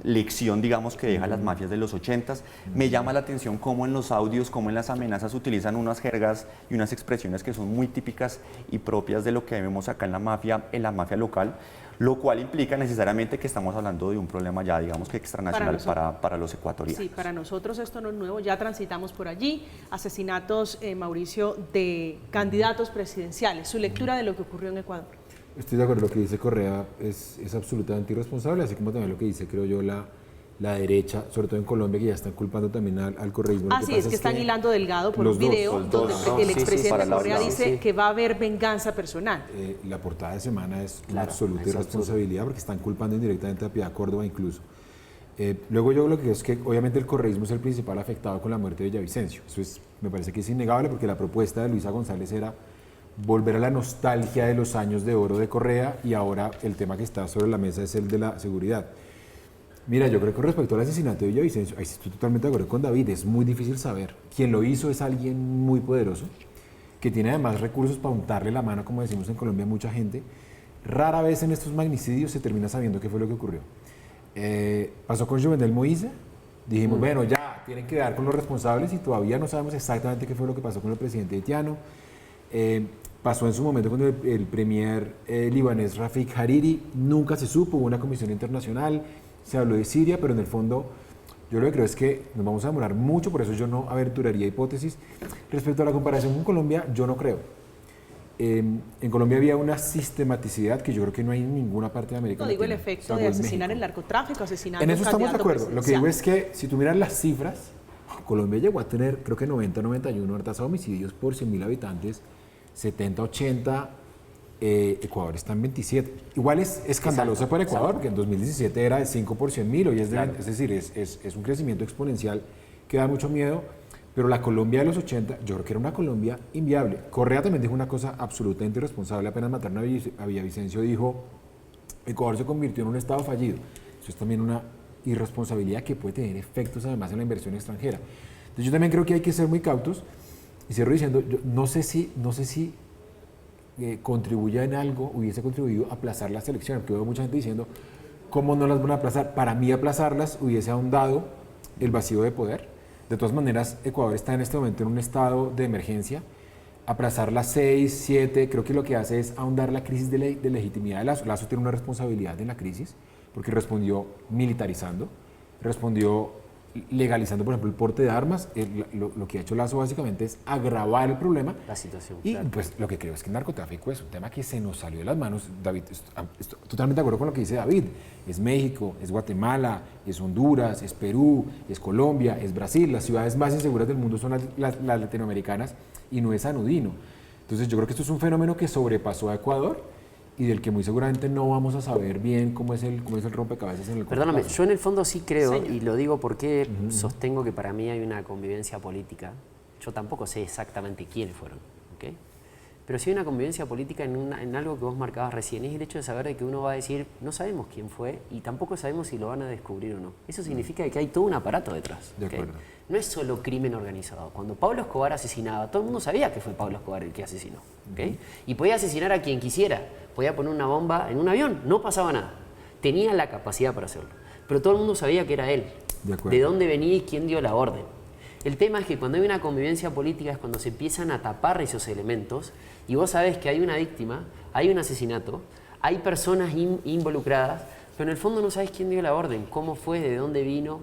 Speaker 4: lección, digamos, que dejan las mafias de los 80s. Me llama la atención cómo en los audios, cómo en las amenazas utilizan unas jergas y unas expresiones que son muy típicas y propias de lo que vemos acá en la mafia local, lo cual implica necesariamente que estamos hablando de un problema ya, digamos, que extranacional para los ecuatorianos.
Speaker 1: Sí, para nosotros esto no es nuevo, ya transitamos por allí, asesinatos, Mauricio, de candidatos presidenciales. Su lectura de lo que ocurrió en Ecuador.
Speaker 5: Estoy de acuerdo, lo que dice Correa es absolutamente irresponsable, así como también lo que dice, creo yo, la derecha, sobre todo en Colombia, que ya están culpando también al correísmo.
Speaker 1: Sí, es que están hilando delgado por un video donde el expresidente Correa dice que va a haber venganza personal.
Speaker 5: La portada de semana es una absoluta irresponsabilidad porque están culpando indirectamente a Piedad Córdoba incluso. Luego yo lo que creo es que obviamente el correísmo es el principal afectado con la muerte de Villavicencio. Eso me parece que es innegable porque la propuesta de Luisa González era volver a la nostalgia de los años de oro de Correa y ahora el tema que está sobre la mesa es el de la seguridad. Mira, yo creo que con respecto al asesinato de Villavicencio, ahí estoy totalmente de acuerdo con David, es muy difícil saber. Quien lo hizo es alguien muy poderoso, que tiene además recursos para untarle la mano, como decimos en Colombia, a mucha gente. Rara vez en estos magnicidios se termina sabiendo qué fue lo que ocurrió. Pasó con Juvenal Moïse, dijimos, bueno, ya, tienen que dar con los responsables y todavía no sabemos exactamente qué fue lo que pasó con el presidente haitiano. Pasó en su momento con el premier libanés Rafik Hariri, nunca se supo, hubo una comisión internacional, se habló de Siria, pero en el fondo yo lo que creo es que nos vamos a demorar mucho, por eso yo no aventuraría hipótesis. Respecto a la comparación con Colombia, yo no creo. En Colombia había una sistematicidad que yo creo que no hay en ninguna parte de América Latina.
Speaker 1: No digo el efecto de asesinar el narcotráfico, asesinar.
Speaker 5: En eso estamos de acuerdo. Lo que digo es que si tú miras las cifras, Colombia llegó a tener creo que 90, 91 tasa de homicidios por 100.000 habitantes, 70, 80, Ecuador está en 27. Igual es escandaloso para Ecuador, porque en 2017 era de 5 por 100.000, hoy es de 20, es decir, es un crecimiento exponencial que da mucho miedo, pero la Colombia de los 80, yo creo que era una Colombia inviable. Correa también dijo una cosa absolutamente irresponsable, apenas mataron a Villavicencio, dijo, Ecuador se convirtió en un estado fallido. Eso es también una irresponsabilidad que puede tener efectos además en la inversión extranjera. Entonces yo también creo que hay que ser muy cautos. Y cierro diciendo, yo no sé si contribuya en algo, hubiese contribuido a aplazar las elecciones, porque veo mucha gente diciendo, ¿cómo no las van a aplazar? Para mí aplazarlas hubiese ahondado el vacío de poder. De todas maneras, Ecuador está en este momento en un estado de emergencia. Aplazarlas 6, 7, creo que lo que hace es ahondar la crisis de legitimidad de Lazo. Lazo tiene una responsabilidad en la crisis, porque respondió militarizando, respondió legalizando, por ejemplo, el porte de armas. Lo que ha hecho Lazo básicamente es agravar el problema.
Speaker 3: La situación.
Speaker 5: Y pues lo que creo es que el narcotráfico es un tema que se nos salió de las manos. David, estoy totalmente de acuerdo con lo que dice David. Es México, es Guatemala, es Honduras, es Perú, es Colombia, es Brasil. Las ciudades más inseguras del mundo son las latinoamericanas y no es anodino. Entonces yo creo que esto es un fenómeno que sobrepasó a Ecuador y del que muy seguramente no vamos a saber bien cómo es el rompecabezas en el corto
Speaker 3: Perdóname,
Speaker 5: plazo.
Speaker 3: yo en el fondo sí creo, y lo digo porque sostengo que para mí hay una convivencia política. Yo tampoco sé exactamente quiénes fueron, ¿ok? Pero sí hay una convivencia política en algo que vos marcabas recién, es el hecho de saber de que uno va a decir, no sabemos quién fue y tampoco sabemos si lo van a descubrir o no. Eso significa que hay todo un aparato detrás.
Speaker 5: De acuerdo.
Speaker 3: No es solo crimen organizado. Cuando Pablo Escobar asesinaba, todo el mundo sabía que fue Pablo Escobar el que asesinó, ¿ok? Y podía asesinar a quien quisiera, podía poner una bomba en un avión, no pasaba nada. Tenía la capacidad para hacerlo. Pero todo el mundo sabía que era él, de dónde venía y quién dio la orden. El tema es que cuando hay una convivencia política es cuando se empiezan a tapar esos elementos y vos sabés que hay una víctima, hay un asesinato, hay personas involucradas, pero en el fondo no sabés quién dio la orden, cómo fue, de dónde vino,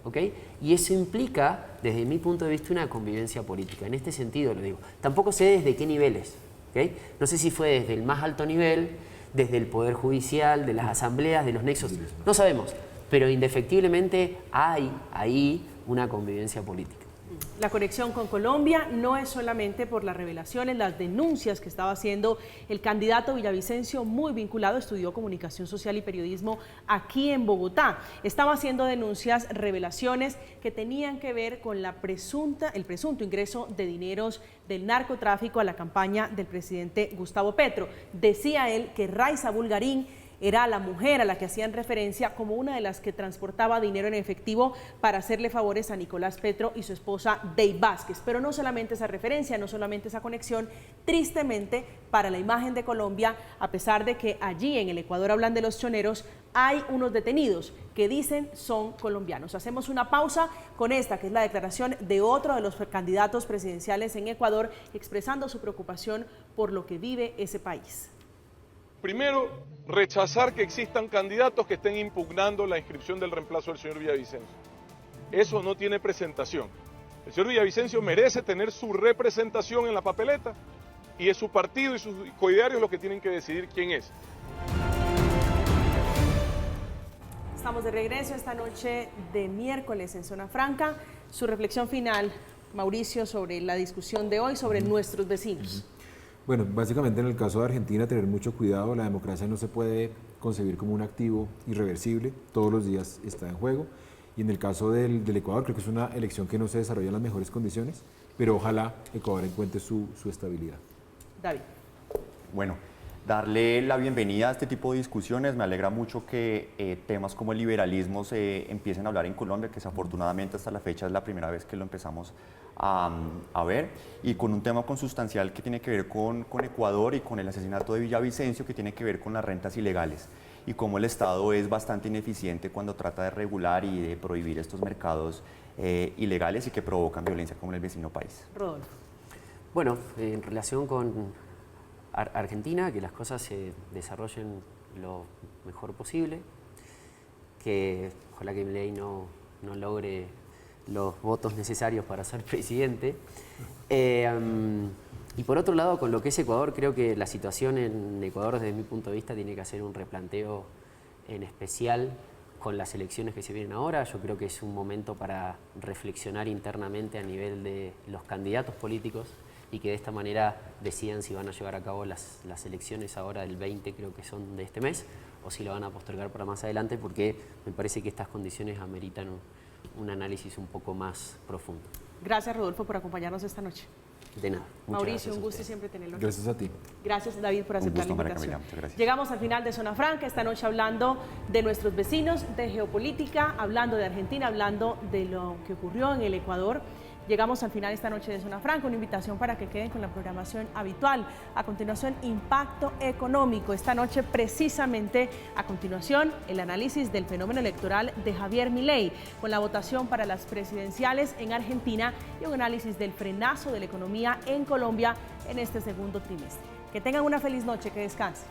Speaker 3: ¿ok? Y eso implica, desde mi punto de vista, una convivencia política. En este sentido lo digo. Tampoco sé desde qué niveles, ¿ok? No sé si fue desde el más alto nivel, desde el Poder Judicial, de las asambleas, de los nexos, no sabemos, pero indefectiblemente hay ahí una convivencia política.
Speaker 1: La conexión con Colombia no es solamente por las revelaciones, las denuncias que estaba haciendo el candidato Villavicencio, muy vinculado, estudió comunicación social y periodismo aquí en Bogotá. Estaba haciendo denuncias, revelaciones que tenían que ver con el presunto ingreso de dineros del narcotráfico a la campaña del presidente Gustavo Petro. Decía él que Raiza Bulgarín era la mujer a la que hacían referencia como una de las que transportaba dinero en efectivo para hacerle favores a Nicolás Petro y su esposa Dey Vázquez. Pero no solamente esa referencia, no solamente esa conexión, tristemente para la imagen de Colombia, a pesar de que allí en el Ecuador hablan de los choneros, hay unos detenidos que dicen son colombianos. Hacemos una pausa con esta, que es la declaración de otro de los candidatos presidenciales en Ecuador, expresando su preocupación por lo que vive ese país.
Speaker 8: Primero, rechazar que existan candidatos que estén impugnando la inscripción del reemplazo del señor Villavicencio. Eso no tiene presentación. El señor Villavicencio merece tener su representación en la papeleta y es su partido y sus coidearios los que tienen que decidir quién es.
Speaker 1: Estamos de regreso esta noche de miércoles en Zona Franca. Su reflexión final, Mauricio, sobre la discusión de hoy sobre nuestros vecinos.
Speaker 5: Bueno, básicamente en el caso de Argentina tener mucho cuidado, la democracia no se puede concebir como un activo irreversible, todos los días está en juego, y en el caso del Ecuador creo que es una elección que no se desarrolla en las mejores condiciones, pero ojalá Ecuador encuentre su estabilidad.
Speaker 1: David.
Speaker 4: Bueno, darle la bienvenida a este tipo de discusiones, me alegra mucho que temas como el liberalismo se empiecen a hablar en Colombia, que desafortunadamente hasta la fecha es la primera vez que lo empezamos a ver, y con un tema consustancial que tiene que ver con Ecuador y con el asesinato de Villavicencio, que tiene que ver con las rentas ilegales y cómo el Estado es bastante ineficiente cuando trata de regular y de prohibir estos mercados ilegales y que provocan violencia como en el vecino país.
Speaker 1: Rodolfo.
Speaker 3: Bueno, en relación con Argentina, que las cosas se desarrollen lo mejor posible, que ojalá que Milei no logre los votos necesarios para ser presidente. Y por otro lado, con lo que es Ecuador, creo que la situación en Ecuador, desde mi punto de vista, tiene que hacer un replanteo en especial con las elecciones que se vienen ahora. Yo creo que es un momento para reflexionar internamente a nivel de los candidatos políticos y que de esta manera decidan si van a llevar a cabo las elecciones ahora del 20, creo que son de este mes, o si lo van a postergar para más adelante, porque me parece que estas condiciones ameritan un análisis un poco más profundo.
Speaker 1: Gracias, Rodolfo, por acompañarnos esta noche.
Speaker 3: De nada.
Speaker 1: Mauricio, un gusto siempre tenerlo aquí.
Speaker 5: Gracias a ti.
Speaker 1: Gracias, David, por aceptar la invitación.
Speaker 4: Muchas gracias.
Speaker 1: Llegamos al final de Zona Franca, esta noche hablando de nuestros vecinos, de geopolítica, hablando de Argentina, hablando de lo que ocurrió en el Ecuador. Llegamos al final esta noche de Zona Franca, una invitación para que queden con la programación habitual. A continuación, Impacto Económico. Esta noche, precisamente, a continuación, el análisis del fenómeno electoral de Javier Milei, con la votación para las presidenciales en Argentina y un análisis del frenazo de la economía en Colombia en este segundo trimestre. Que tengan una feliz noche, que descansen.